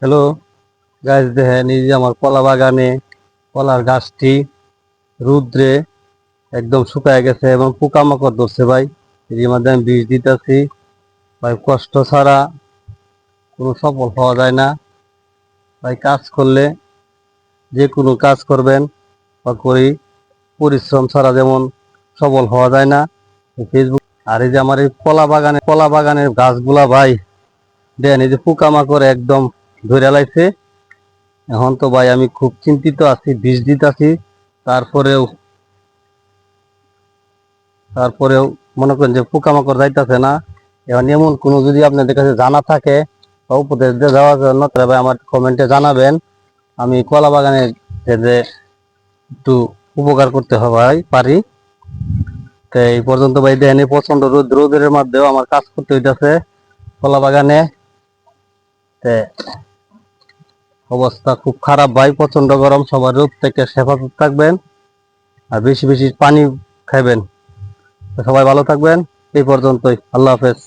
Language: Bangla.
হ্যালো গাছ, দেখেন এই যে আমার কলা বাগানে কলার গাছটি রৌদ্রে একদম শুকায় গেছে এবং পোকামাকড় ধরছে ভাই। এর মধ্যে আমি বিষ দিতেছি ভাই, কষ্ট ছাড়া কোনো সফল হওয়া যায় না ভাই। কাজ করলে যে কোনো কাজ করবেন বা করি, পরিশ্রম ছাড়া যেমন সফল হওয়া যায় না। ফেসবুক আর এই যে আমার এই কলা বাগানের গাছগুলা ভাই, দেন এই যে পোকামাকড় একদম ধরে লাইছে। এখন তো ভাই আমি খুব চিন্তিত আছি, বিষ দিতেছি, তারপরেও তারপরেও মনে করেন যে পোকামাকড় যাইতেছে না। এখন এমন কোনো যদি আপনাদের কাছে জানা থাকে বা উপদেশ দেওয়ার জন্য, তবে আমার কমেন্টে জানাবেন। আমি কলা বাগানে যে একটু উপকার করতে হয় পারি। তো এই পর্যন্ত ভাই দেখেন, এই প্রচন্ড রোদের মধ্যেও আমার কাজ করতে হইতেছে কলা বাগানে। তে অবস্থা খুব খারাপ ভাই, প্রচন্ড গরম। সবার রোদ থেকে হেফাজত থাকবেন আর বেশি বেশি পানি খাবেন। তো সবাই ভালো থাকবেন। এই পর্যন্তই, আল্লাহ হাফেজ।